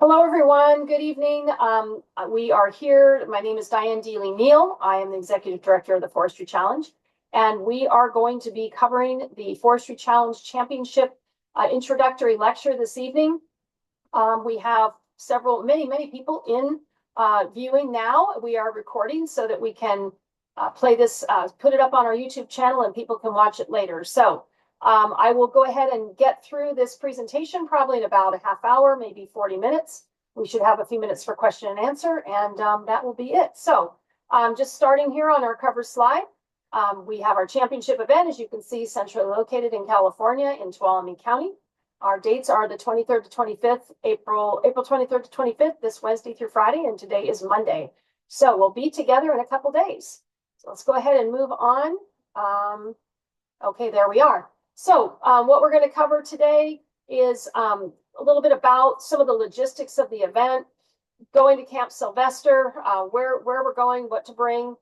Hello, everyone. Good evening. We are here. My name is Diane Dealey-Neal. I am the Executive Director of the Forestry Challenge, and we are going to be covering the Forestry Challenge Championship introductory lecture this evening. We have many people in viewing now. We are recording so that we can play this, put it up on our YouTube channel, and people can watch it later. So I will go ahead and get through this presentation probably in about a half hour, maybe 40 minutes. We should have a few minutes for question and answer, and that will be it. So just starting here on our cover slide, we have our championship event, as you can see, centrally located in California in Tuolumne County. Our dates are the 23rd to 25th, April 23rd to 25th, this Wednesday through Friday, and today is Monday. So we'll be together in a couple days. So let's go ahead and move on. Okay, there we are. So what we're going to cover today is a little bit about some of the logistics of the event, going to Camp Sylvester, where we're going, what to bring.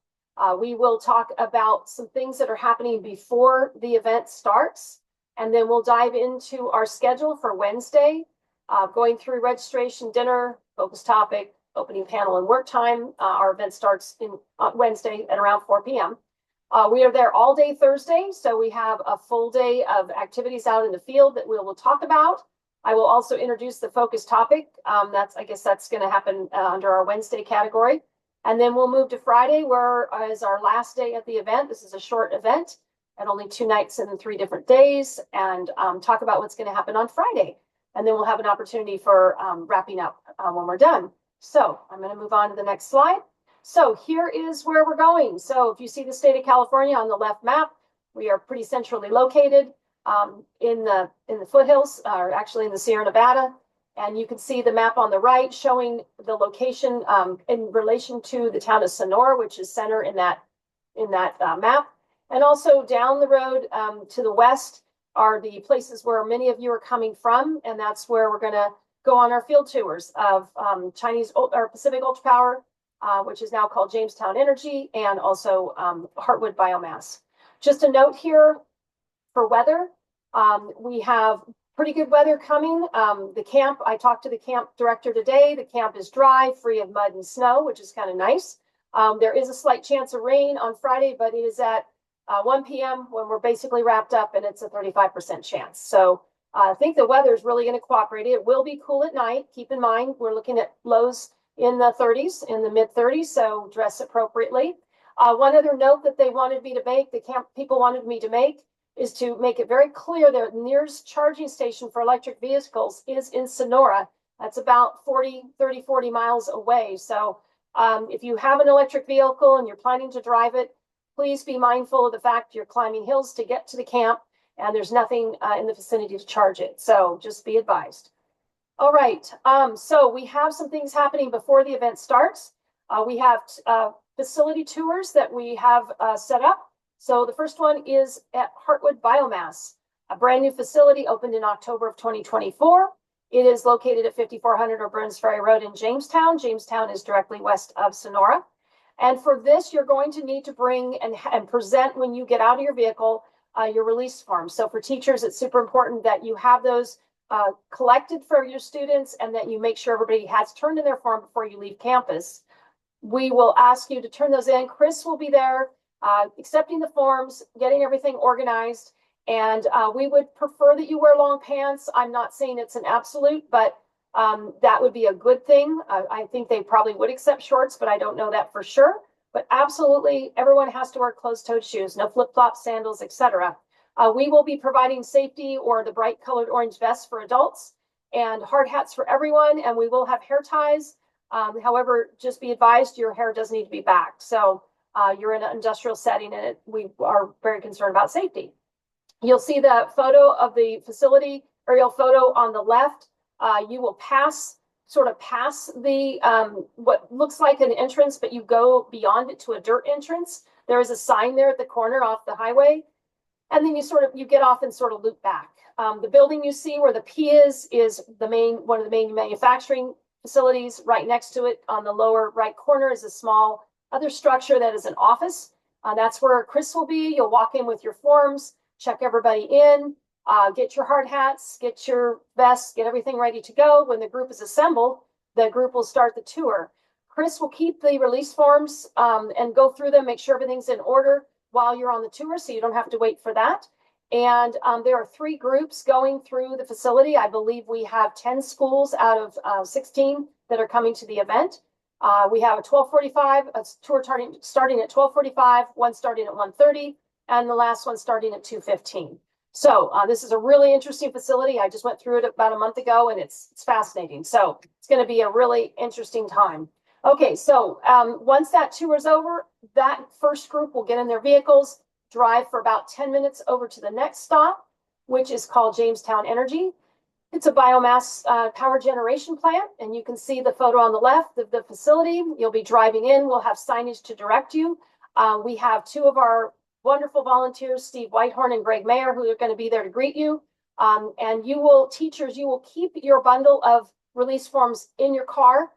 We will talk about some things that are happening before the event starts, and then we'll dive into our schedule for Wednesday, going through registration, dinner, focus topic, opening panel, and work time. Our event starts on Wednesday at around 4 p.m. We are there all day Thursday, so we have a full day of activities out in the field that we will talk about. I will also introduce the focus topic. I guess that's going to happen under our Wednesday category. And then we'll move to Friday, where is our last day at the event. This is a short event and only 2 nights and 3 different days, and talk about what's going to happen on Friday. And then we'll have an opportunity for wrapping up when we're done. So I'm going to move on to the next slide. So here is where we're going. So if you see the state of California on the left map, we are pretty centrally located in the foothills, or actually in the Sierra Nevada. And you can see the map on the right showing the location in relation to the town of Sonora, which is center in that map. And also down the road to the west are the places where many of you are coming from, and that's where we're going to go on our field tours of Pacific Ultra Power, which is now called Jamestown Energy, and also Heartwood Biomass. Just a note here for weather, we have pretty good weather coming. The camp, I talked to the camp director today. The camp is dry, free of mud and snow, which is kind of nice. There is a slight chance of rain on Friday, but it is at 1 p.m. when we're basically wrapped up, and it's a 35% chance. So I think the weather is really going to cooperate. It will be cool at night. Keep in mind, we're looking at lows in the 30s, in the mid 30s, so dress appropriately. One other note that they wanted me to make, the camp people wanted me to make, is to make it very clear that the nearest charging station for electric vehicles is in Sonora. That's about 40 miles away. So if you have an electric vehicle and you're planning to drive it, please be mindful of the fact you're climbing hills to get to the camp, and there's nothing in the vicinity to charge it. So just be advised. All right, so we have some things happening before the event starts. We have facility tours that we have set up. So the first one is at Heartwood Biomass, a brand new facility opened in October of 2024. It is located at 5400 O'Burns Ferry Road in Jamestown. Jamestown is directly west of Sonora. And for this, you're going to need to bring and present when you get out of your vehicle your release forms. So for teachers, it's super important that you have those collected for your students, and that you make sure everybody has turned in their form before you leave campus. We will ask you to turn those in. Chris will be there accepting the forms, getting everything organized, and we would prefer that you wear long pants. I'm not saying it's an absolute, but that would be a good thing. I think they probably would accept shorts, but I don't know that for sure. But absolutely, everyone has to wear closed-toed shoes, no flip-flops, sandals, etc. We will be providing safety or the bright colored orange vests for adults and hard hats for everyone. And we will have hair ties. However, just be advised your hair does need to be backed. So you're in an industrial setting, and we are very concerned about safety. You'll see the photo of the facility, aerial photo on the left. You will sort of pass the what looks like an entrance, but you go beyond it to a dirt entrance. There is a sign there at the corner off the highway. And then you get off and sort of loop back. The building you see where the P is one of the main manufacturing facilities. Right next to it on the lower right corner is a small other structure that is an office. That's where Chris will be. You'll walk in with your forms, check everybody in. Get your hard hats, get your vests, get everything ready to go. When the group is assembled, the group will start the tour. Chris will keep the release forms and go through them, make sure everything's in order while you're on the tour, so you don't have to wait for that. And there are 3 groups going through the facility. I believe we have 10 schools out of 16 that are coming to the event. We have a 12:45, a tour starting at 12:45, one starting at 1:30, and the last one starting at 2:15. So this is a really interesting facility. I just went through it about a month ago, and it's fascinating. So it's going to be a really interesting time. Okay, so once that tour is over, that first group will get in their vehicles, drive for about 10 minutes over to the next stop, which is called Jamestown Energy. It's a biomass power generation plant, and you can see the photo on the left of the facility. You'll be driving in. We'll have signage to direct you. We have 2 of our wonderful volunteers, Steve Whitehorn and Greg Mayer, who are going to be there to greet you. And teachers, you will keep your bundle of release forms in your car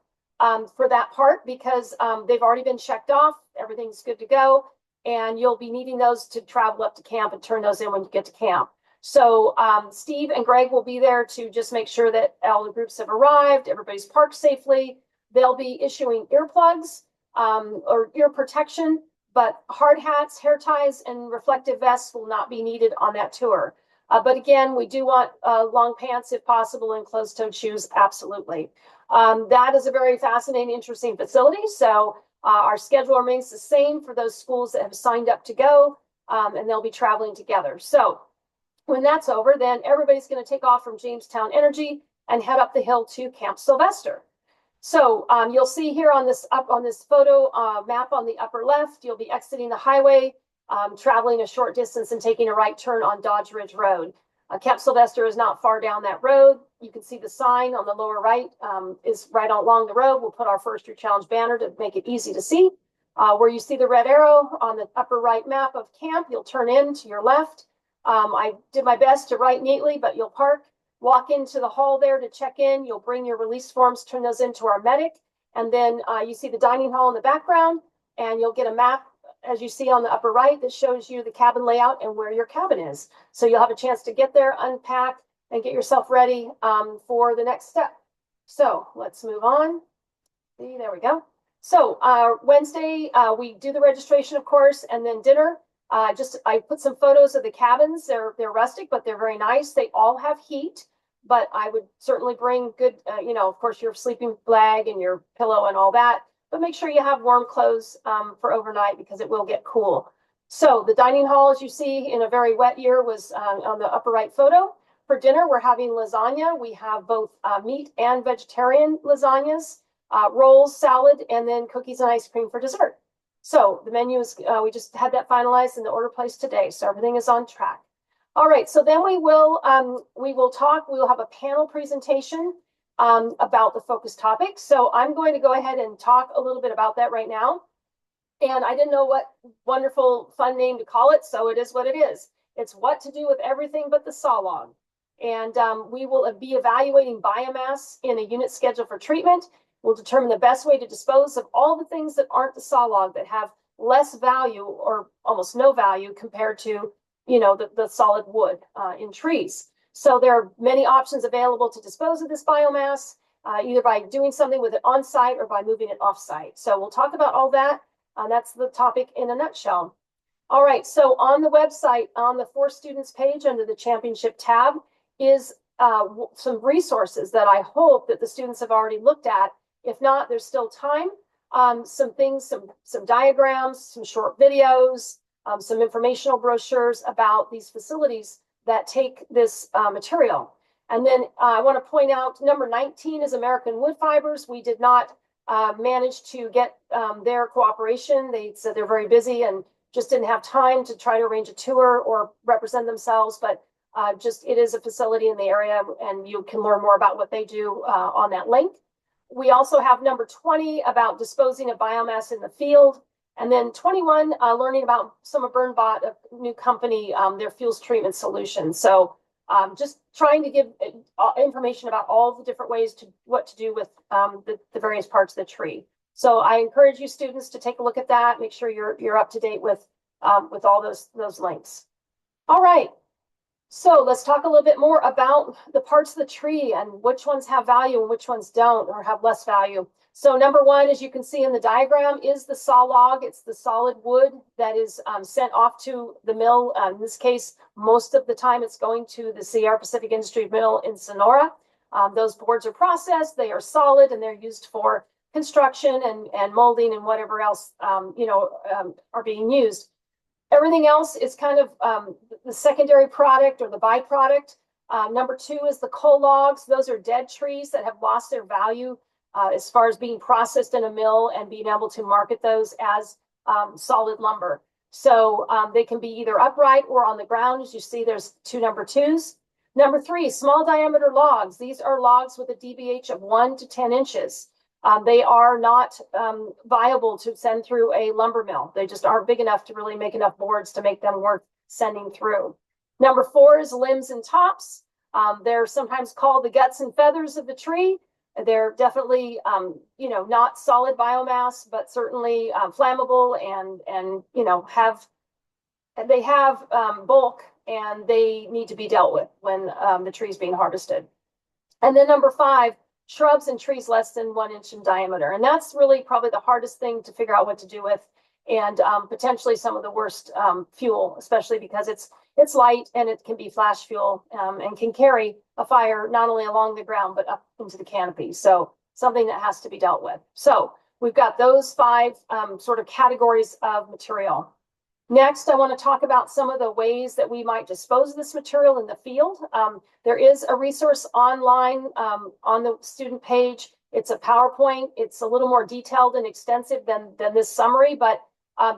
for that part, because they've already been checked off. Everything's good to go. And you'll be needing those to travel up to camp and turn those in when you get to camp. So Steve and Greg will be there to just make sure that all the groups have arrived, everybody's parked safely. They'll be issuing earplugs or ear protection, but hard hats, hair ties, and reflective vests will not be needed on that tour. But again, we do want long pants if possible and closed-toed shoes, absolutely. That is a very fascinating, interesting facility. So our schedule remains the same for those schools that have signed up to go, and they'll be traveling together. So when that's over, then everybody's going to take off from Jamestown Energy and head up the hill to Camp Sylvester. So you'll see here on this photo map on the upper left, you'll be exiting the highway, traveling a short distance and taking a right turn on Dodge Ridge Road. Camp Sylvester is not far down that road. You can see the sign on the lower right is right along the road. We'll put our Forestry Challenge banner to make it easy to see. Where you see the red arrow on the upper right map of camp, you'll turn in to your left. I did my best to write neatly, but you'll park, walk into the hall there to check in. You'll bring your release forms, turn those into our medic. And then you see the dining hall in the background, and you'll get a map, as you see on the upper right, that shows you the cabin layout and where your cabin is. So you'll have a chance to get there, unpack, and get yourself ready for the next step. So let's move on. See, there we go. So Wednesday, we do the registration, of course, and then dinner. I put some photos of the cabins. They're rustic, but they're very nice. They all have heat, but I would certainly bring good, of course, your sleeping bag and your pillow and all that. But make sure you have warm clothes for overnight, because it will get cool. So the dining hall, as you see, in a very wet year, was on the upper right photo. For dinner, we're having lasagna. We have both meat and vegetarian lasagnas, rolls, salad, and then cookies and ice cream for dessert. So the menu is, we just had that finalized in the order placed today. So everything is on track. All right, so then we will have a panel presentation about the focus topic. So I'm going to go ahead and talk a little bit about that right now. And I didn't know what wonderful, fun name to call it, so it is what it is. It's what to do with everything but the saw log. And we will be evaluating biomass in a unit schedule for treatment. We'll determine the best way to dispose of all the things that aren't the saw log, that have less value or almost no value compared to, the solid wood in trees. So there are many options available to dispose of this biomass, either by doing something with it on site or by moving it off site. So we'll talk about all that. That's the topic in a nutshell. All right, so on the website, on the For Students page under the championship tab is some resources that I hope that the students have already looked at. If not, there's still time. Some things, some diagrams, some short videos, some informational brochures about these facilities that take this material. And then I want to point out number 19 is American Wood Fibers. We did not manage to get their cooperation. They said they're very busy and just didn't have time to try to arrange a tour or represent themselves, but it is a facility in the area, and you can learn more about what they do on that link. We also have number 20 about disposing of biomass in the field. And then 21, learning about some of BurnBot, a new company, their fuels treatment solution. So just trying to give information about all the different ways what to do with the various parts of the tree. So I encourage you students to take a look at that. Make sure you're up to date with all those links. All right. So let's talk a little bit more about the parts of the tree and which ones have value and which ones don't or have less value. So number one, as you can see in the diagram, is the saw log. It's the solid wood that is sent off to the mill. In this case, most of the time it's going to the Sierra Pacific Industry Mill in Sonora. Those boards are processed, they are solid, and they're used for construction and molding and whatever else are being used. Everything else is kind of the secondary product or the byproduct. Number two is the coal logs. Those are dead trees that have lost their value as far as being processed in a mill and being able to market those as solid lumber. So they can be either upright or on the ground. As you see, there's two number twos. Number three, small diameter logs. These are logs with a DBH of 1 to 10 inches. They are not viable to send through a lumber mill. They just aren't big enough to really make enough boards to make them worth sending through. Number four is limbs and tops. They're sometimes called the guts and feathers of the tree. They're definitely, not solid biomass, but certainly flammable and they have bulk and they need to be dealt with when the tree is being harvested. And then number five, shrubs and trees less than 1 inch in diameter. And that's really probably the hardest thing to figure out what to do with, and potentially some of the worst fuel, especially because it's light and it can be flash fuel and can carry a fire not only along the ground, but up into the canopy. So something that has to be dealt with. So we've got those five sort of categories of material. Next, I want to talk about some of the ways that we might dispose of this material in the field. There is a resource online on the student page. It's a PowerPoint. It's a little more detailed and extensive than this summary, but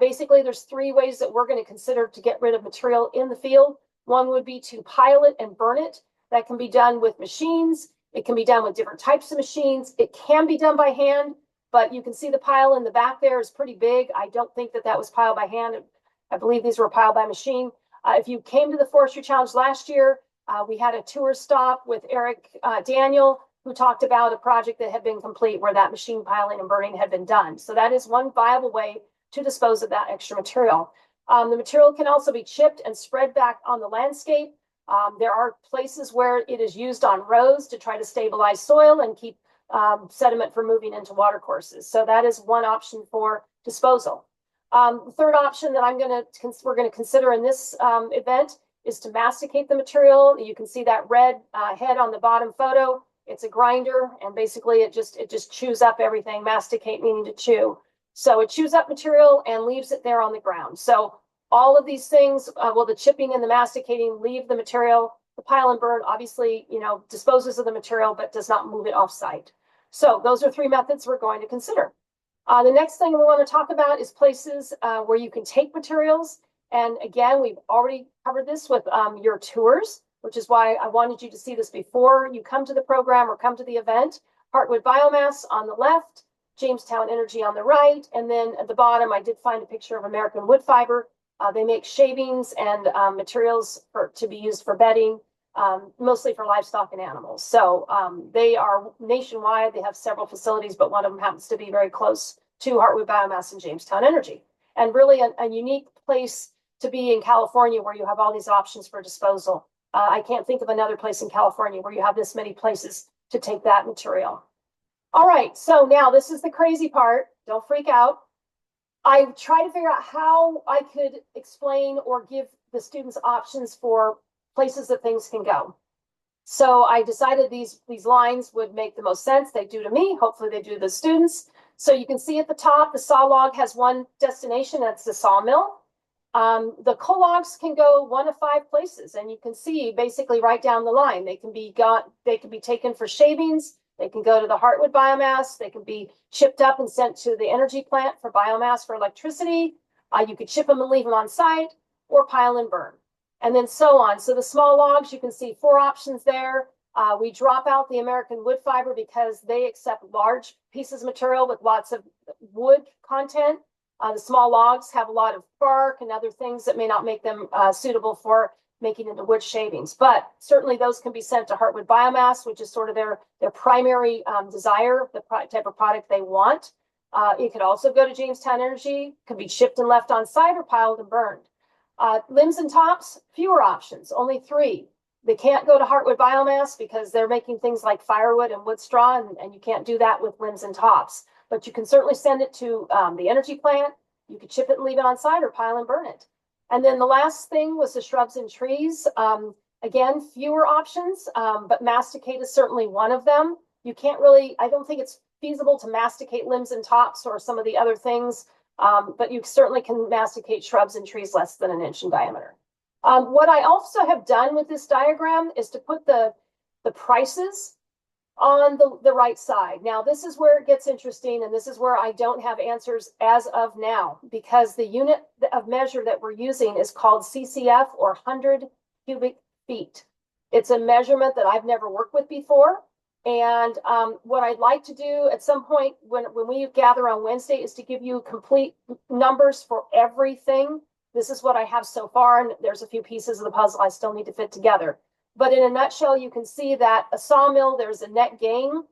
basically there's three ways that we're going to consider to get rid of material in the field. One would be to pile it and burn it. That can be done with machines. It can be done with different types of machines. It can be done by hand, but you can see the pile in the back there is pretty big. I don't think that was piled by hand. I believe these were piled by machine. If you came to the Forestry Challenge last year, we had a tour stop with Eric Daniel, who talked about a project that had been complete where that machine piling and burning had been done. So that is one viable way to dispose of that extra material. The material can also be chipped and spread back on the landscape. There are places where it is used on rows to try to stabilize soil and keep sediment from moving into watercourses. So that is one option for disposal. The third option that we're going to consider in this event is to masticate the material. You can see that red head on the bottom photo. It's a grinder, and basically it just chews up everything. Masticate meaning to chew. So it chews up material and leaves it there on the ground. So all of these things, the chipping and the masticating leave the material. The pile and burn obviously, disposes of the material but does not move it off site. So those are three methods we're going to consider. The next thing we want to talk about is places where you can take materials. And again, we've already covered this with your tours, which is why I wanted you to see this before you come to the program or come to the event. Heartwood Biomass on the left, Jamestown Energy on the right, and then at the bottom, I did find a picture of American Wood Fiber. They make shavings and materials to be used for bedding, mostly for livestock and animals. So they are nationwide. They have several facilities, but one of them happens to be very close to Heartwood Biomass and Jamestown Energy. And really a unique place to be in California where you have all these options for disposal. I can't think of another place in California where you have this many places to take that material. All right, so now this is the crazy part. Don't freak out. I tried to figure out how I could explain or give the students options for places that things can go. So I decided these lines would make the most sense. They do to me. Hopefully they do to the students. So you can see at the top, the saw log has one destination. That's the sawmill. The coal logs can go 1 of 5 places, and you can see basically right down the line. They can be taken for shavings. They can go to the Heartwood Biomass. They can be chipped up and sent to the energy plant for biomass for electricity. You could chip them and leave them on site, or pile and burn, and then so on. So the small logs, you can see 4 options there. We drop out the American Wood Fiber because they accept large pieces of material with lots of wood content. The small logs have a lot of bark and other things that may not make them suitable for making into wood shavings. But certainly those can be sent to Heartwood Biomass, which is sort of their primary desire, the type of product they want. It could also go to Jamestown Energy, can be shipped and left on site or piled and burned. Limbs and tops, fewer options, only 3. They can't go to Heartwood Biomass because they're making things like firewood and wood straw, and you can't do that with limbs and tops. But you can certainly send it to the energy plant. You could chip it and leave it on site or pile and burn it. And then the last thing was the shrubs and trees. Again, fewer options, but masticate is certainly one of them. You can't really, I don't think it's feasible to masticate limbs and tops or some of the other things, but you certainly can masticate shrubs and trees less than 1 inch in diameter. What I also have done with this diagram is to put the prices on the right side. Now, this is where it gets interesting, and this is where I don't have answers as of now, because the unit of measure that we're using is called CCF, or 100 cubic feet. It's a measurement that I've never worked with before. And what I'd like to do at some point when we gather on Wednesday is to give you complete numbers for everything. This is what I have so far, and there's a few pieces of the puzzle I still need to fit together. But in a nutshell, you can see that a sawmill, there's a net gain.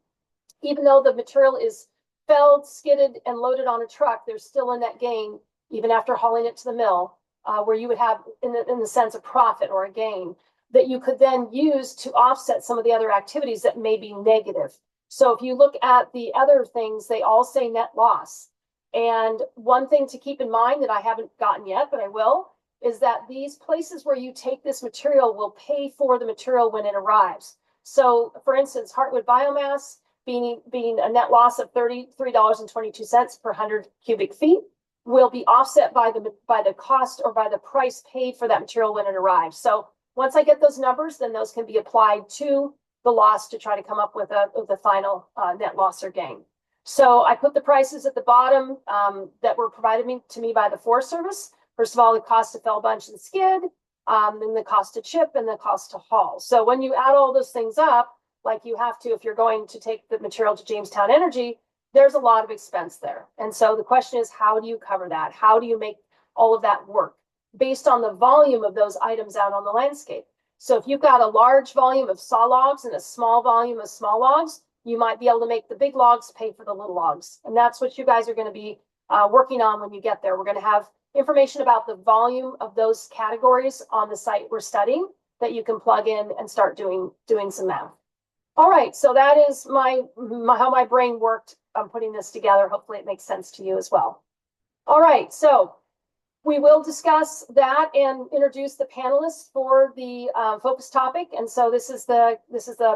Even though the material is felled, skidded, and loaded on a truck, there's still a net gain, even after hauling it to the mill, where you would have, in the sense, a profit or a gain that you could then use to offset some of the other activities that may be negative. So if you look at the other things, they all say net loss. And one thing to keep in mind that I haven't gotten yet, but I will, is that these places where you take this material will pay for the material when it arrives. So for instance, Heartwood Biomass being a net loss of $33.22 per 100 cubic feet will be offset by the cost or by the price paid for that material when it arrives. So once I get those numbers, then those can be applied to the loss to try to come up with the final net loss or gain. So I put the prices at the bottom that were provided to me by the Forest Service. First of all, the cost to fell, bunch, and skid, then the cost to chip, and the cost to haul. So when you add all those things up, like you have to if you're going to take the material to Jamestown Energy, there's a lot of expense there. And so the question is, how do you cover that? How do you make all of that work based on the volume of those items out on the landscape? So if you've got a large volume of saw logs and a small volume of small logs, you might be able to make the big logs pay for the little logs. And that's what you guys are going to be working on when you get there. We're going to have information about the volume of those categories on the site we're studying that you can plug in and start doing some math. All right, so that is how my brain worked on putting this together. Hopefully it makes sense to you as well. All right, so we will discuss that and introduce the panelists for the focus topic. And so this is the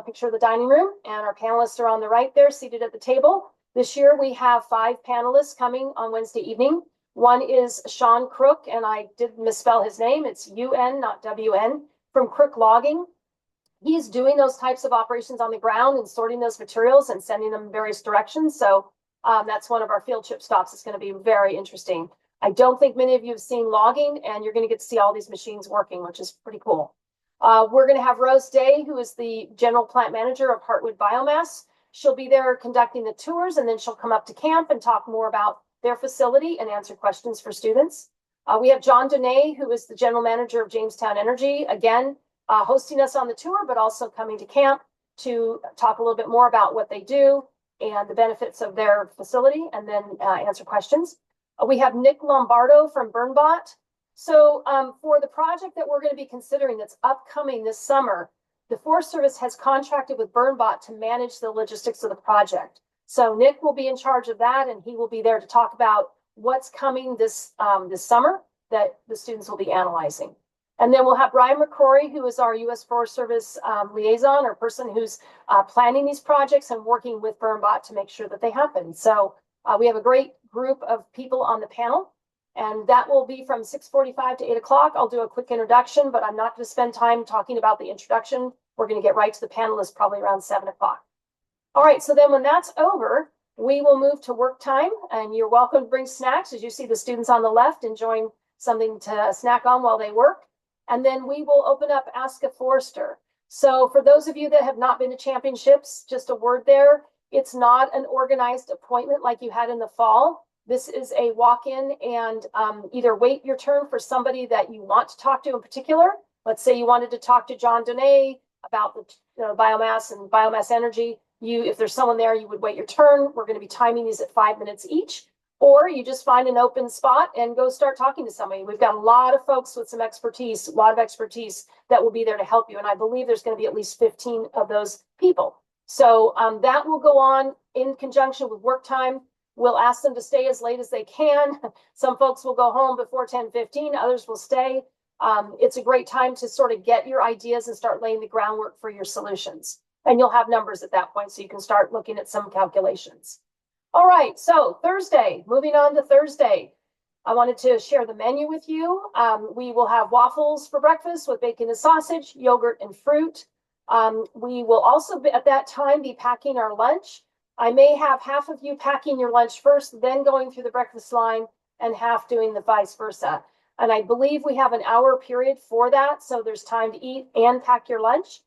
picture of the dining room, and our panelists are on the right there, seated at the table. This year we have 5 panelists coming on Wednesday evening. One is Sean Crook, and I did misspell his name. It's UN, not WN, from Crook Logging. He's doing those types of operations on the ground and sorting those materials and sending them in various directions. So that's one of our field trip stops. It's going to be very interesting. I don't think many of you have seen logging, and you're going to get to see all these machines working, which is pretty cool. We're going to have Rose Day, who is the general plant manager of Heartwood Biomass. She'll be there conducting the tours, and then she'll come up to camp and talk more about their facility and answer questions for students. We have John Donay, who is the general manager of Jamestown Energy, again, hosting us on the tour, but also coming to camp to talk a little bit more about what they do and the benefits of their facility, and then answer questions. We have Nick Lombardo from BurnBot. So for the project that we're going to be considering that's upcoming this summer, the Forest Service has contracted with BurnBot to manage the logistics of the project. So Nick will be in charge of that, and he will be there to talk about what's coming this summer that the students will be analyzing. And then we'll have Brian McCrory, who is our U.S. Forest Service liaison, or person who's planning these projects and working with BurnBot to make sure that they happen. So we have a great group of people on the panel, and that will be from 6:45 to 8 o'clock. I'll do a quick introduction, but I'm not going to spend time talking about the introduction. We're going to get right to the panelists probably around 7 o'clock. All right, so then when that's over, we will move to work time, and you're welcome to bring snacks. As you see the students on the left enjoying something to snack on while they work. And then we will open up Ask a Forester. So for those of you that have not been to championships, just a word there, it's not an organized appointment like you had in the fall. This is a walk-in, and either wait your turn for somebody that you want to talk to in particular. Let's say you wanted to talk to John Donay about the biomass and biomass energy. If there's someone there, you would wait your turn. We're going to be timing these at 5 minutes each. or you just find an open spot and go start talking to somebody. We've got a lot of folks with some expertise, a lot of expertise that will be there to help you. And I believe there's going to be at least 15 of those people. So that will go on in conjunction with work time. We'll ask them to stay as late as they can. Some folks will go home before 10:15, others will stay. It's a great time to sort of get your ideas and start laying the groundwork for your solutions. And you'll have numbers at that point, so you can start looking at some calculations. All right, so Thursday, moving on to Thursday. I wanted to share the menu with you. We will have waffles for breakfast with bacon and sausage, yogurt and fruit. We will also at that time be packing our lunch. I may have half of you packing your lunch first, then going through the breakfast line, and half doing the vice versa. And I believe we have an hour period for that, so there's time to eat and pack your lunch.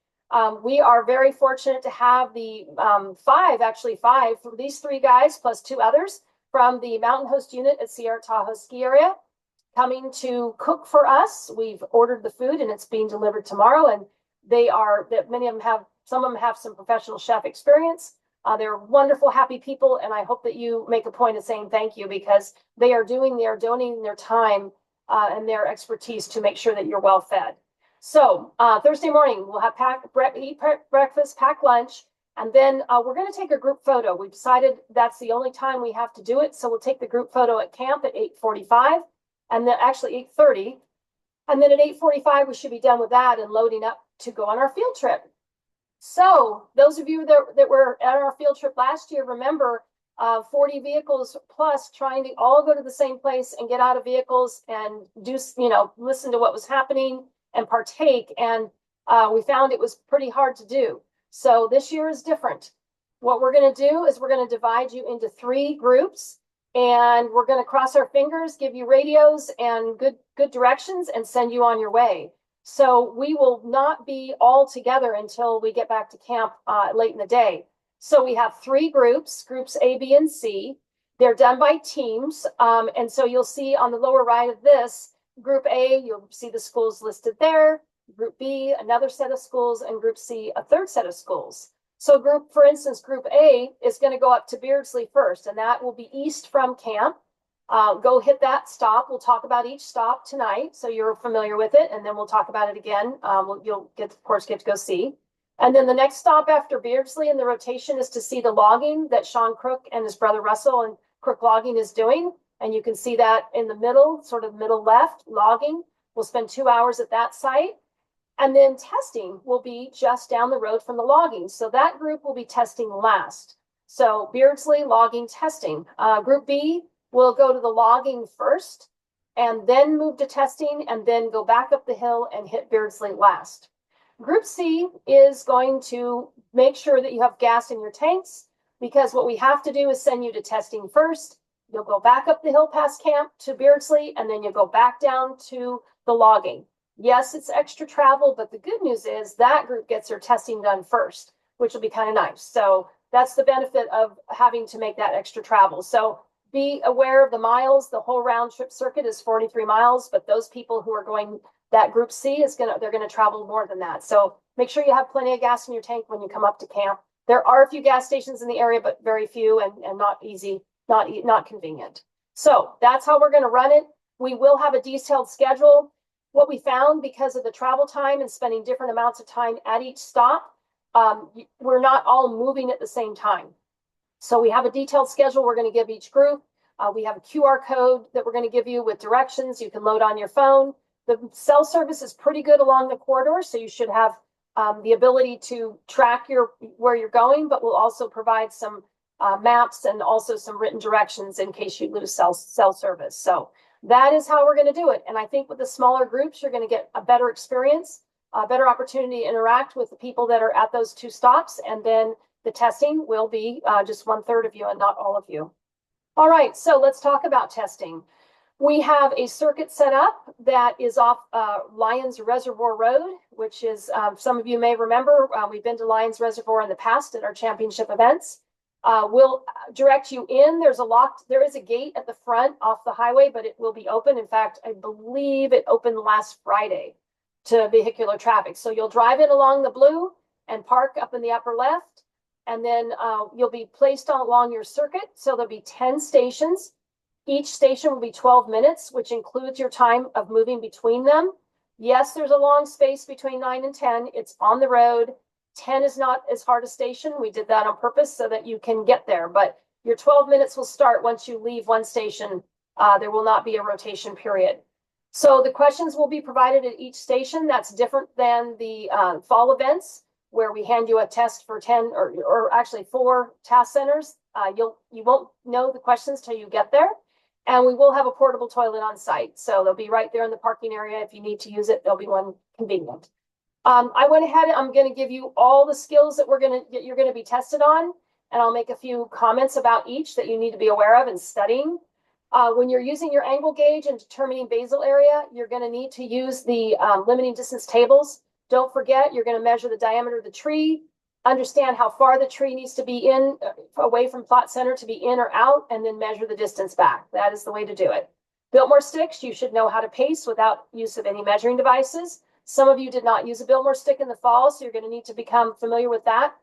We are very fortunate to have the five, these three guys plus two others from the Mountain Host Unit at Sierra Tahoe Ski Area coming to cook for us. We've ordered the food and it's being delivered tomorrow. And many of them have, some of them have some professional chef experience. They're wonderful, happy people. And I hope that you make a point of saying thank you, because they are donating their time and their expertise to make sure that you're well fed. So Thursday morning, we'll have eat breakfast, pack lunch, and then we're going to take a group photo. We decided that's the only time we have to do it. So we'll take the group photo at camp at 8:45, and then actually 8:30. And then at 8:45, we should be done with that and loading up to go on our field trip. So those of you that were at our field trip last year, remember 40 vehicles plus trying to all go to the same place and get out of vehicles and do, listen to what was happening and partake. And we found it was pretty hard to do. So this year is different. What we're going to do is we're going to divide you into 3 groups, and we're going to cross our fingers, give you radios and good directions, and send you on your way. So we will not be all together until we get back to camp late in the day. So we have 3 groups, groups A, B, and C. They're done by teams. And so you'll see on the lower right of this, Group A, you'll see the schools listed there. Group B, another set of schools, and Group C, a third set of schools. So for instance, Group A is going to go up to Beardsley first, and that will be east from camp. Go hit that stop. We'll talk about each stop tonight, so you're familiar with it, and then we'll talk about it again. You'll of course, get to go see. And then the next stop after Beardsley in the rotation is to see the logging that Sean Crook and his brother Russell and Crook Logging is doing. And you can see that in the middle, sort of middle left, logging. We'll spend 2 hours at that site. And then testing will be just down the road from the logging. So that group will be testing last. So Beardsley, logging, testing. Group B will go to the logging first, and then move to testing, and then go back up the hill and hit Beardsley last. Group C is going to make sure that you have gas in your tanks, because what we have to do is send you to testing first. You'll go back up the hill past camp to Beardsley, and then you'll go back down to the logging. Yes, it's extra travel, but the good news is that group gets their testing done first, which will be kind of nice. So that's the benefit of having to make that extra travel. So be aware of the miles. The whole round trip circuit is 43 miles, but those people who are going, that Group C they're going to travel more than that. So make sure you have plenty of gas in your tank when you come up to camp. There are a few gas stations in the area, but very few and not easy, not convenient. So that's how we're going to run it. We will have a detailed schedule. What we found, because of the travel time and spending different amounts of time at each stop, we're not all moving at the same time. So we have a detailed schedule we're going to give each group. We have a QR code that we're going to give you with directions you can load on your phone. The cell service is pretty good along the corridor, so you should have the ability to track where you're going, but we'll also provide some maps and also some written directions in case you lose cell service. So that is how we're going to do it. And I think with the smaller groups, you're going to get a better experience, a better opportunity to interact with the people that are at those 2 stops. And then the testing will be just 1/3 of you and not all of you. All right, so let's talk about testing. We have a circuit set up that is off Lyons Reservoir Road, which is, some of you may remember, we've been to Lyons Reservoir in the past at our championship events. We'll direct you in. There is a gate at the front off the highway, but it will be open. In fact, I believe it opened last Friday to vehicular traffic. So you'll drive in along the blue and park up in the upper left. And then you'll be placed along your circuit. So there'll be 10 stations. Each station will be 12 minutes, which includes your time of moving between them. Yes, there's a long space between 9 and 10. It's on the road. 10 is not as hard a station. We did that on purpose so that you can get there. But your 12 minutes will start once you leave one station. There will not be a rotation period. So the questions will be provided at each station. That's different than the fall events, where we hand you a test for 10 or actually 4 task centers. You won't know the questions till you get there. And we will have a portable toilet on site. So they'll be right there in the parking area. If you need to use it, there'll be one convenient. I went ahead, I'm going to give you all the skills that you're going to be tested on. And I'll make a few comments about each that you need to be aware of and studying. When you're using your angle gauge and determining basal area, you're going to need to use the limiting distance tables. Don't forget, you're going to measure the diameter of the tree, understand how far the tree needs to be away from plot center to be in or out, and then measure the distance back. That is the way to do it. Biltmore sticks, you should know how to pace without use of any measuring devices. Some of you did not use a Biltmore stick in the fall, so you're going to need to become familiar with that.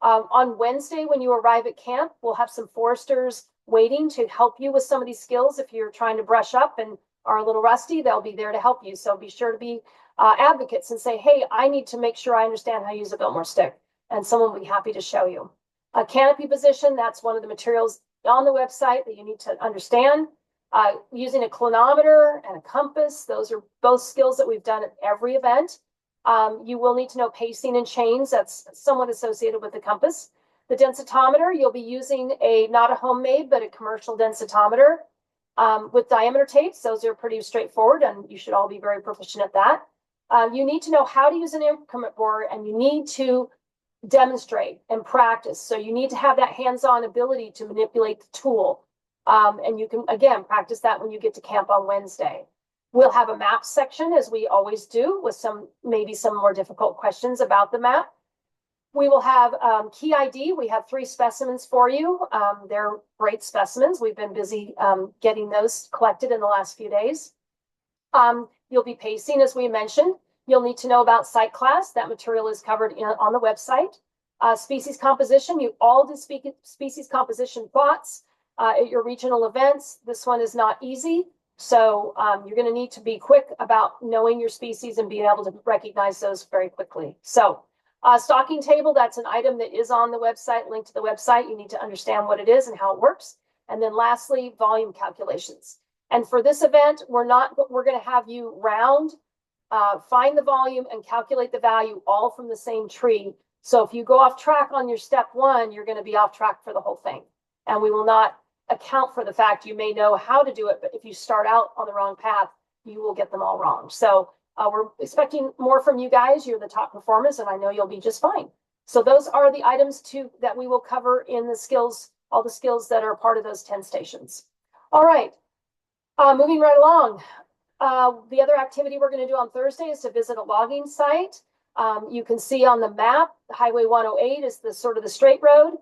On Wednesday, when you arrive at camp, we'll have some foresters waiting to help you with some of these skills. If you're trying to brush up and are a little rusty, they'll be there to help you. So be sure to be advocates and say, hey, I need to make sure I understand how to use a Biltmore stick. And someone will be happy to show you. A canopy position, that's one of the materials on the website that you need to understand. Using a clinometer and a compass, those are both skills that we've done at every event. You will need to know pacing and chains. That's somewhat associated with the compass. The densitometer, you'll be using not a homemade, but a commercial densitometer with diameter tapes. Those are pretty straightforward, and you should all be very proficient at that. You need to know how to use an increment board, and you need to demonstrate and practice. So you need to have that hands-on ability to manipulate the tool. And you can, again, practice that when you get to camp on Wednesday. We'll have a map section, as we always do, with maybe some more difficult questions about the map. We will have key ID. We have 3 specimens for you. They're great specimens. We've been busy getting those collected in the last few days. You'll be pacing, as we mentioned. You'll need to know about site class. That material is covered on the website. Species composition. You all did species composition plots at your regional events. This one is not easy. So you're going to need to be quick about knowing your species and being able to recognize those very quickly. So stocking table, that's an item that is on the website, linked to the website. You need to understand what it is and how it works. And then lastly, volume calculations. And for this event, we're going to have you find the volume and calculate the value all from the same tree. So if you go off track on your step 1, you're going to be off track for the whole thing. And we will not account for the fact you may know how to do it, but if you start out on the wrong path, you will get them all wrong. So we're expecting more from you guys. You're the top performers, and I know you'll be just fine. So those are the items that we will cover in the skills, all the skills that are part of those 10 stations. All right, moving right along. The other activity we're going to do on Thursday is to visit a logging site. You can see on the map, Highway 108 is the sort of the straight road.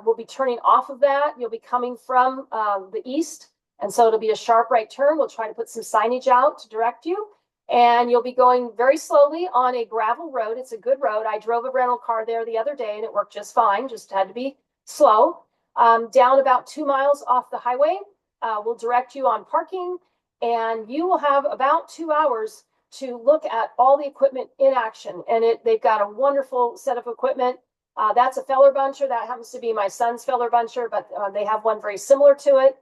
We'll be turning off of that. You'll be coming from the east, and so it'll be a sharp right turn. We'll try to put some signage out to direct you, and you'll be going very slowly on a gravel road. It's a good road. I drove a rental car there the other day, and it worked just fine. Just had to be slow. Down about 2 miles off the highway, we'll direct you on parking, and you will have about 2 hours to look at all the equipment in action. And they've got a wonderful set of equipment. That's a feller buncher. That happens to be my son's feller buncher, but they have one very similar to it.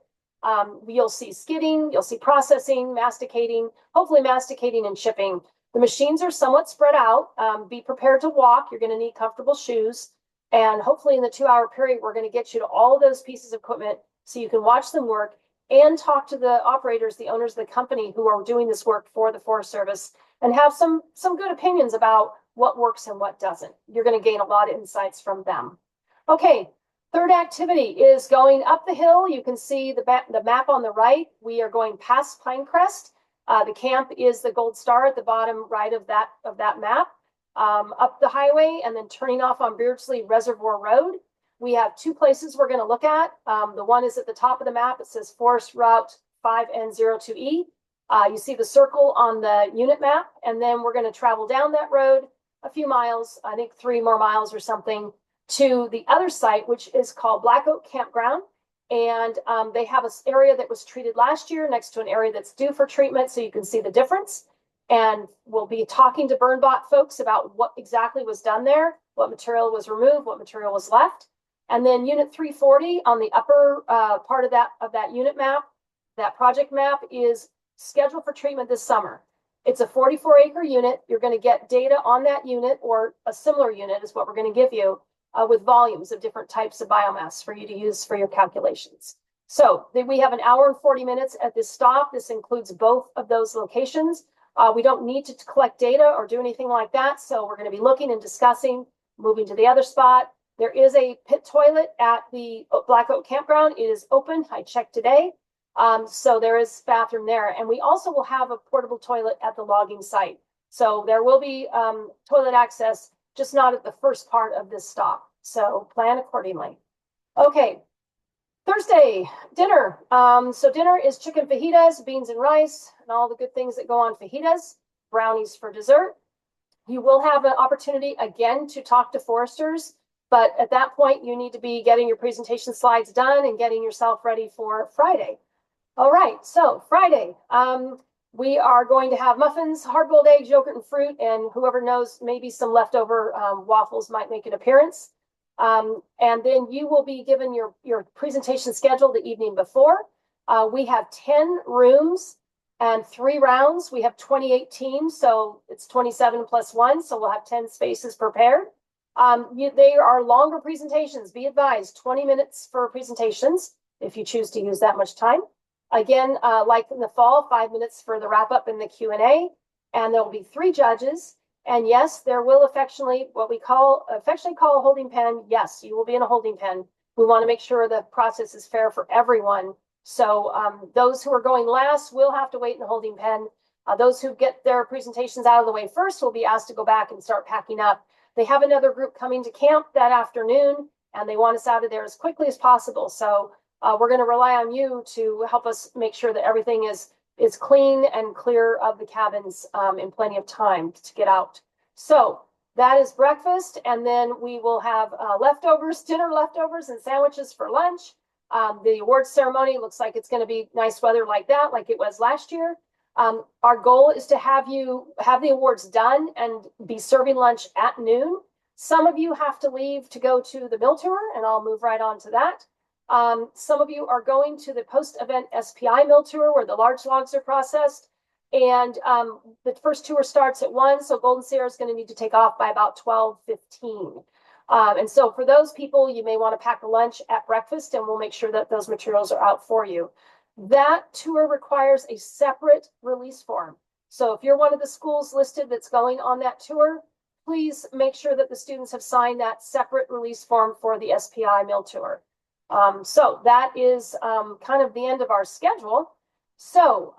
You'll see skidding, you'll see processing, masticating, hopefully masticating and chipping. The machines are somewhat spread out. Be prepared to walk. You're going to need comfortable shoes. And hopefully in the 2-hour period, we're going to get you to all of those pieces of equipment so you can watch them work and talk to the operators, the owners of the company who are doing this work for the Forest Service, and have some good opinions about what works and what doesn't. You're going to gain a lot of insights from them. Okay, third activity is going up the hill. You can see the map on the right. We are going past Pinecrest. The camp is the gold star at the bottom right of that map. Up the highway and then turning off on Beardsley Reservoir Road. We have 2 places we're going to look at. The one is at the top of the map. It says Forest Route 5N02E. You see the circle on the unit map, and then we're going to travel down that road a few miles, I think 3 more miles or something, to the other site, which is called Black Oak Campground. And they have an area that was treated last year next to an area that's due for treatment, so you can see the difference. And we'll be talking to BurnBot folks about what exactly was done there, what material was removed, what material was left. And then Unit 340 on the upper part of that unit map, that project map, is scheduled for treatment this summer. It's a 44-acre unit. You're going to get data on that unit, or a similar unit is what we're going to give you, with volumes of different types of biomass for you to use for your calculations. So we have an hour and 40 minutes at this stop. This includes both of those locations. We don't need to collect data or do anything like that. So we're going to be looking and discussing, moving to the other spot. There is a pit toilet at the Black Oak Campground. It is open. I checked today. So there is bathroom there. And we also will have a portable toilet at the logging site. So there will be toilet access, just not at the first part of this stop. So plan accordingly. Okay, Thursday, dinner. So dinner is chicken fajitas, beans and rice, and all the good things that go on fajitas, brownies for dessert. You will have an opportunity again to talk to foresters, but at that point you need to be getting your presentation slides done and getting yourself ready for Friday. All right, so Friday, we are going to have muffins, hard-boiled eggs, yogurt, and fruit, and whoever knows, maybe some leftover waffles might make an appearance. And then you will be given your presentation schedule the evening before. We have 10 rooms and 3 rounds. We have 28 teams, so it's 27 plus 1, so we'll have 10 spaces prepared. They are longer presentations. Be advised, 20 minutes for presentations if you choose to use that much time. Again, like in the fall, 5 minutes for the wrap up and the Q&A, and there will be 3 judges. And yes, there will affectionately call a holding pen. Yes, you will be in a holding pen. We want to make sure the process is fair for everyone. So those who are going last will have to wait in the holding pen. Those who get their presentations out of the way first will be asked to go back and start packing up. They have another group coming to camp that afternoon, and they want us out of there as quickly as possible. So we're going to rely on you to help us make sure that everything is clean and clear of the cabins in plenty of time to get out. So that is breakfast, and then we will have dinner leftovers and sandwiches for lunch. The awards ceremony looks like it's going to be nice weather like that, like it was last year. Our goal is to have you have the awards done and be serving lunch at noon. Some of you have to leave to go to the mill tour, and I'll move right on to that. Some of you are going to the post-event SPI mill tour where the large logs are processed. And the first tour starts at 1, so Golden Sierra is going to need to take off by about 12:15. And so for those people, you may want to pack a lunch at breakfast, and we'll make sure that those materials are out for you. That tour requires a separate release form. So if you're one of the schools listed that's going on that tour, please make sure that the students have signed that separate release form for the SPI mill tour. So that is kind of the end of our schedule. So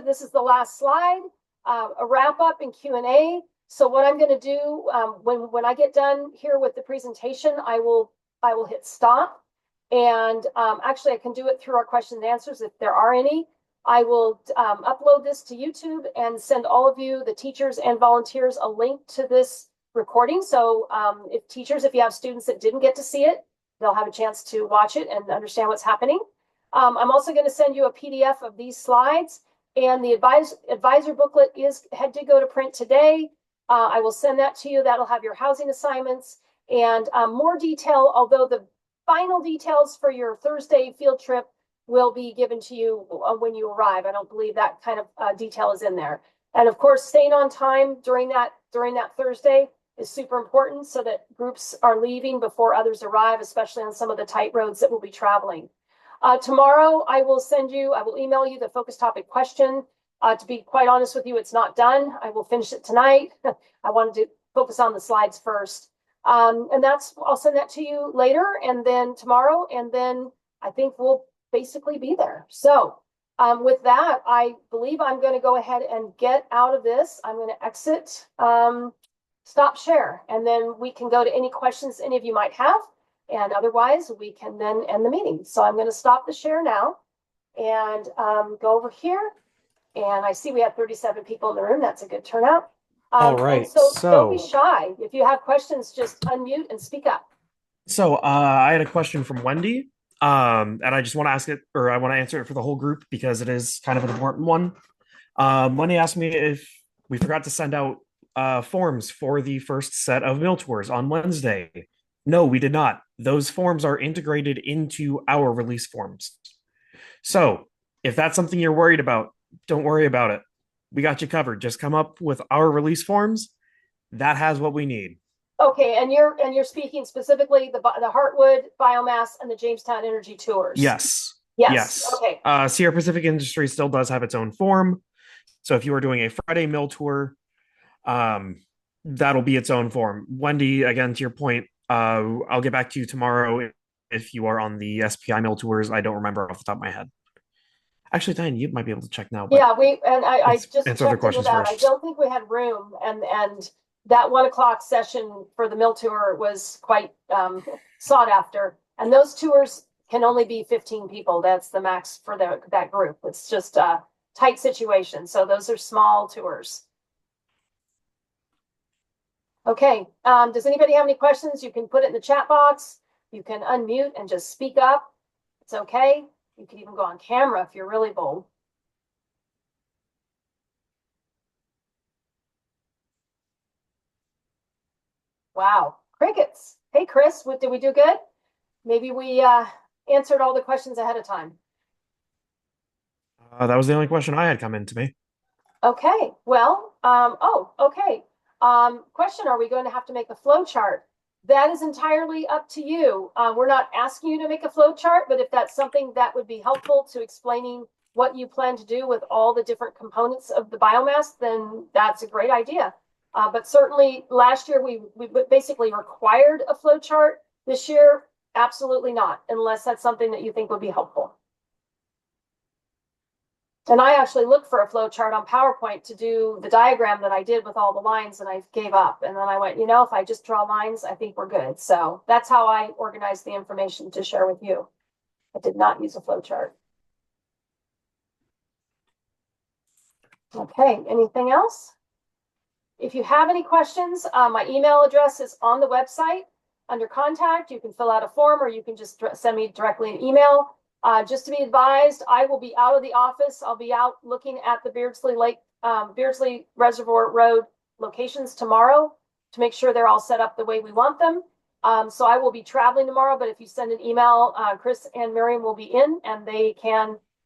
this is the last slide, a wrap up and Q&A. So what I'm going to do when I get done here with the presentation, I will hit stop. And actually, I can do it through our questions and answers if there are any. I will upload this to YouTube and send all of you, the teachers and volunteers, a link to this recording. So if you have students that didn't get to see it, they'll have a chance to watch it and understand what's happening. I'm also going to send you a PDF of these slides, and the advisor booklet did go to print today. I will send that to you. That'll have your housing assignments and more detail, although the final details for your Thursday field trip will be given to you when you arrive. I don't believe that kind of detail is in there. And of course, staying on time during that Thursday is super important so that groups are leaving before others arrive, especially on some of the tight roads that we'll be traveling. Tomorrow, I will email you the focus topic question. To be quite honest with you, it's not done. I will finish it tonight. I wanted to focus on the slides first. And I'll send that to you later and then tomorrow, and then I think we'll basically be there. So with that, I believe I'm going to go ahead and get out of this. I'm going to exit, stop share, and then we can go to any questions any of you might have. And otherwise, we can then end the meeting. So I'm going to stop the share now and go over here. And I see we have 37 people in the room. That's a good turnout. All right. So don't be shy. If you have questions, just unmute and speak up. So I had a question from Wendy. And I just want to ask it, or I want to answer it for the whole group because it is kind of an important one. Lenny asked me if we forgot to send out forms for the first set of mill tours on Wednesday. No, we did not. Those forms are integrated into our release forms. So if that's something you're worried about, don't worry about it. We got you covered. Just come up with our release forms. That has what we need. Okay, and you're speaking specifically the Heartwood biomass and the Jamestown Energy tours. Yes. Yes. Yes. Okay. Sierra Pacific Industry still does have its own form. So if you are doing a Friday mill tour, um, that'll be its own form. Wendy, again, to your point, I'll get back to you tomorrow if you are on the SPI mill tours. I don't remember off the top of my head. Actually, Diane, you might be able to check now, but Yeah, I let's just answer other checked into questions that. I first. don't think we had room, and that 1 o'clock session for the mill tour was quite sought after. And those tours can only be 15 people. That's the max for that group. It's just a tight situation. So those are small tours. Okay. Does anybody have any questions? You can put it in the chat box. You can unmute and just speak up. It's okay. You can even go on camera if you're really bold. Wow. Crickets. Hey, Chris, did we do good? Maybe we answered all the questions ahead of time. That was the only question I had come in to me. Okay. Well, okay. Question, are we going to have to make a flow chart? That is entirely up to you. We're not asking you to make a flow chart, but if that's something that would be helpful to explaining what you plan to do with all the different components of the biomass, then that's a great idea. But certainly last year we basically required a flow chart. This year, absolutely not, unless that's something that you think would be helpful. And I actually looked for a flow chart on PowerPoint to do the diagram that I did with all the lines, and I gave up. And then I went, if I just draw lines, I think we're good. So that's how I organized the information to share with you. I did not use a flow chart. Okay, anything else? If you have any questions, my email address is on the website under contact. You can fill out a form or you can just send me directly an email. Just to be advised, I will be out of the office. I'll be out looking at the Beardsley Reservoir Road locations tomorrow to make sure they're all set up the way we want them. So I will be traveling tomorrow, but if you send an email, Chris and Miriam will be in and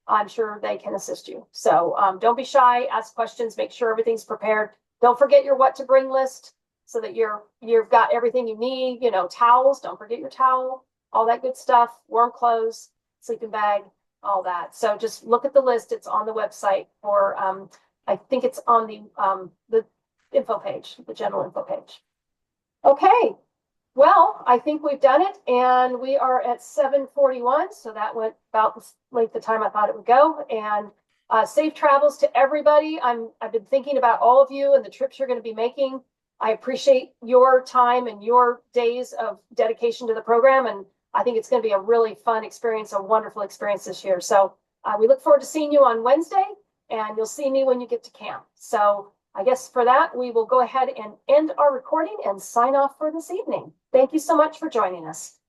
I'm sure they can assist you. So don't be shy, ask questions, make sure everything's prepared. Don't forget your what to bring list so that you've got everything you need, towels, don't forget your towel, all that good stuff, warm clothes, sleeping bag, all that. So just look at the list. It's on the website or I think it's on the info page, the general info page. Okay. Well, I think we've done it and we are at 7:41. So that went about the length of time I thought it would go. And safe travels to everybody. I've been thinking about all of you and the trips you're going to be making. I appreciate your time and your days of dedication to the program. And I think it's going to be a really fun experience, a wonderful experience this year. So we look forward to seeing you on Wednesday and you'll see me when you get to camp. So I guess for that, we will go ahead and end our recording and sign off for this evening. Thank you so much for joining us.